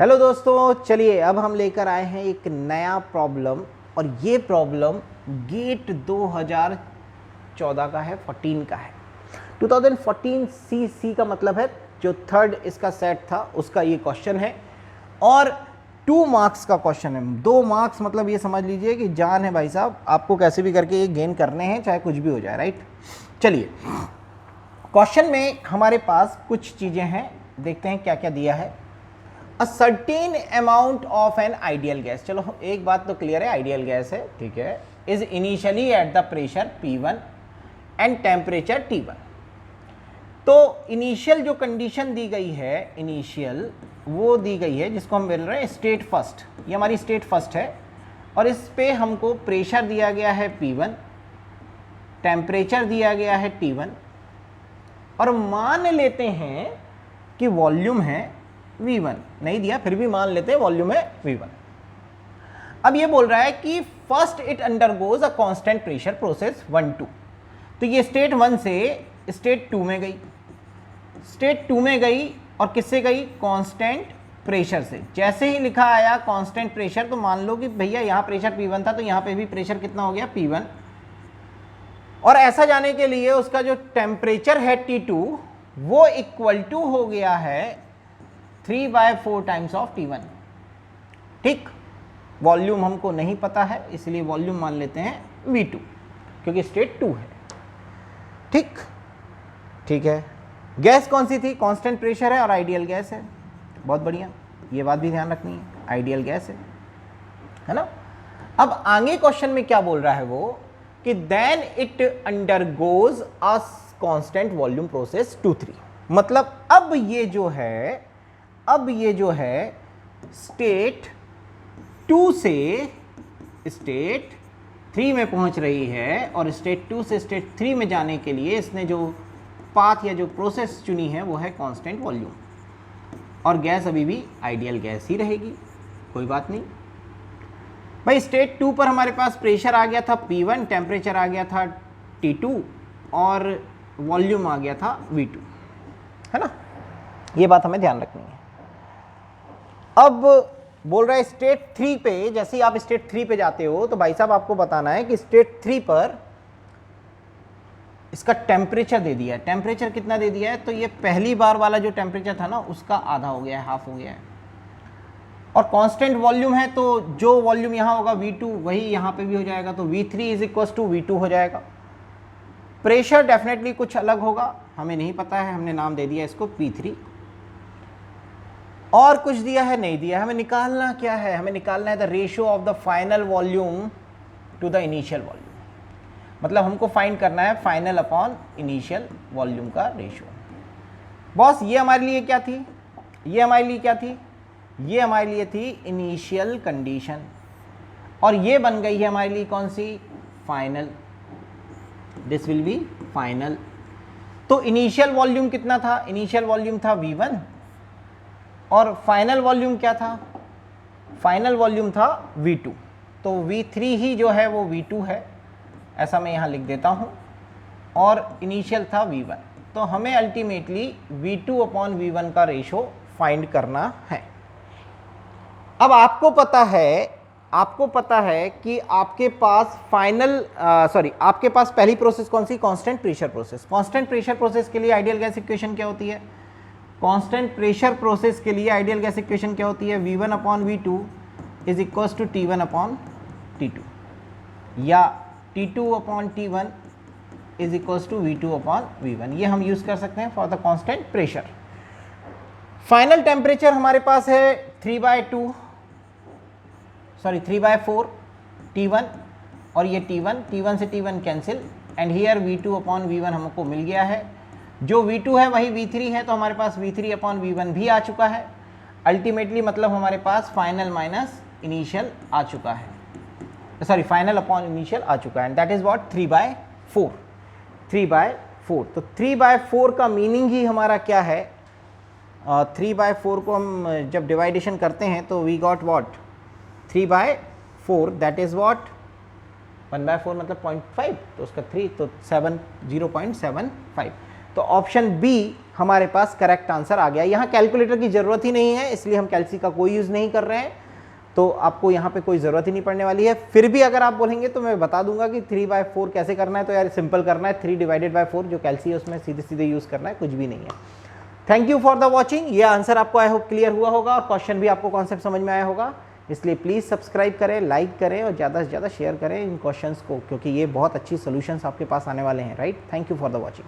Hello दोस्तों, चलिए अब हम लेकर आए हैं एक नया प्रॉब्लम। और ये प्रॉब्लम गेट 2014 का है, 14 का है। 2014 सी का मतलब है जो थर्ड इसका सेट था उसका ये क्वेश्चन है। और 2 मार्क्स का क्वेश्चन है। 2 मार्क्स मतलब ये समझ लीजिए कि जान है भाई साहब, आपको कैसे भी करके ये गेन करने हैं, चाहे कुछ भी हो जाए, राइट। चलिए क्वेश्चन में हमारे पास कुछ चीज़ें हैं, देखते हैं क्या क्या दिया है। A certain amount of an ideal gas, चलो एक बात तो क्लियर है, आइडियल गैस है, ठीक है, is initially at the pressure P1 and temperature T1। तो इनिशियल जो कंडीशन दी गई है, इनिशियल वो दी गई है जिसको हम बोल रहे हैं स्टेट फर्स्ट। ये हमारी स्टेट फर्स्ट है और इस पे हमको प्रेशर दिया गया है P1, टेम्परेचर दिया गया है T1 और मान लेते हैं कि वॉल्यूम है V1। नहीं दिया फिर भी मान लेते हैं वॉल्यूम है V1। अब ये बोल रहा है कि first it undergoes a constant pressure process 1-2। तो ये स्टेट 1 से स्टेट 2 में गई, स्टेट 2 में गई और किससे गई? कांस्टेंट प्रेशर से। जैसे ही लिखा आया कांस्टेंट प्रेशर तो मान लो कि भैया यहाँ प्रेशर P1 था तो यहाँ पे भी प्रेशर कितना हो गया? P1। और ऐसा जाने के लिए उसका जो टेम्परेचर है T2 वो इक्वल टू हो गया है 3/4 टाइम्स ऑफ T1। ठीक, वॉल्यूम हमको नहीं पता है इसलिए वॉल्यूम मान लेते हैं V2 क्योंकि स्टेट 2 है। ठीक ठीक है। गैस कौन सी थी? कांस्टेंट प्रेशर है और आइडियल गैस है। बहुत बढ़िया, ये बात भी ध्यान रखनी है, आइडियल गैस है ना। अब आगे क्वेश्चन में क्या बोल रहा है वो कि then it undergoes a constant volume process 2-3। मतलब अब ये जो है स्टेट 2 से स्टेट 3 में पहुंच रही है और स्टेट 2 से स्टेट 3 में जाने के लिए इसने जो पाथ या जो प्रोसेस चुनी है वो है कांस्टेंट वॉल्यूम। और गैस अभी भी आइडियल गैस ही रहेगी, कोई बात नहीं भाई। स्टेट 2 पर हमारे पास प्रेशर आ गया था P1, टेम्परेचर आ गया था T2 और वॉल्यूम आ गया था V2, है ना। ये बात हमें ध्यान रखनी है। अब बोल रहा है स्टेट 3 पे, जैसे ही आप स्टेट 3 पे जाते हो तो भाई साहब आपको बताना है कि स्टेट 3 पर इसका टेम्परेचर दे दिया है। टेम्परेचर कितना दे दिया है? तो ये पहली बार वाला जो टेम्परेचर था ना उसका आधा हो गया है, हाफ हो गया है। और कांस्टेंट वॉल्यूम है तो जो वॉल्यूम यहाँ होगा V2 वही यहाँ पे भी हो जाएगा, तो V3 is equal to V2 हो जाएगा। प्रेशर डेफिनेटली कुछ अलग होगा, हमें नहीं पता है, हमने नाम दे दिया इसको P3। और कुछ दिया है? नहीं दिया। हमें निकालना क्या है? हमें निकालना है the ratio of the final volume to the initial volume. मतलब हमको फाइंड करना है फाइनल अपॉन इनिशियल वॉल्यूम का रेशियो। बॉस ये हमारे लिए क्या थी? ये हमारे लिए क्या थी? ये हमारे लिए थी इनिशियल कंडीशन और ये बन गई है हमारे लिए कौन सी? Final. This will be final. तो इनिशियल वॉल्यूम कितना था? इनिशियल वॉल्यूम था V1 और फाइनल वॉल्यूम क्या था? फाइनल वॉल्यूम था V2। तो V3 ही जो है वो V2 है, ऐसा मैं यहाँ लिख देता हूँ। और इनिशियल था V1। तो हमें अल्टीमेटली V2 अपॉन V1 का रेशो फाइंड करना है। अब आपको पता है कि आपके पास आपके पास पहली प्रोसेस कौन सी? Constant pressure process. Constant pressure process के लिए आइडियल गैस इक्वेशन क्या होती है? कांस्टेंट प्रेशर प्रोसेस के लिए आइडियल गैस इक्वेशन क्या होती है? V1 upon V2 is equals to T1 upon T2 या T2 upon T1 is equals to V2 upon V1। ये हम यूज कर सकते हैं for the constant pressure. Final temperature हमारे पास है 3/4 T1 और ये T1 से T1 cancel and here V2 upon V1 हमको मिल गया है। जो V2 है वही V3 है तो हमारे पास V3 अपॉन V1 भी आ चुका है। अल्टीमेटली मतलब हमारे पास फाइनल माइनस इनिशियल आ चुका है, फाइनल अपॉन इनिशियल आ चुका है एंड दैट इज व्हाट? 3/4। तो 3/4 का मीनिंग ही हमारा क्या है? 3/4 को हम जब डिवाइडेशन करते हैं तो we got what? 3/4 that is what? 1/4 मतलब 0.5 तो उसका 3 तो 0.75। तो ऑप्शन बी हमारे पास करेक्ट आंसर आ गया। यहाँ कैलकुलेटर की ज़रूरत ही नहीं है, इसलिए हम कैलसी का कोई यूज़ नहीं कर रहे हैं, तो आपको यहाँ पे कोई ज़रूरत ही नहीं पड़ने वाली है। फिर भी अगर आप बोलेंगे तो मैं बता दूंगा कि 3/4 कैसे करना है। तो यार सिंपल करना है, 3/4 जो कैलसी है उसमें सीधे सीधे यूज़ करना है, कुछ भी नहीं है। Thank you for the watching. ये आंसर आपको आई होप क्लियर हुआ होगा और क्वेश्चन भी आपको कॉन्सेप्ट समझ में आया होगा। इसलिए प्लीज़ सब्सक्राइब करें, लाइक करें और ज़्यादा से ज़्यादा शेयर करें इन क्वेश्चंस को, क्योंकि ये बहुत अच्छी सोल्यूशंस आपके पास आने वाले हैं, right. Thank you for the watching.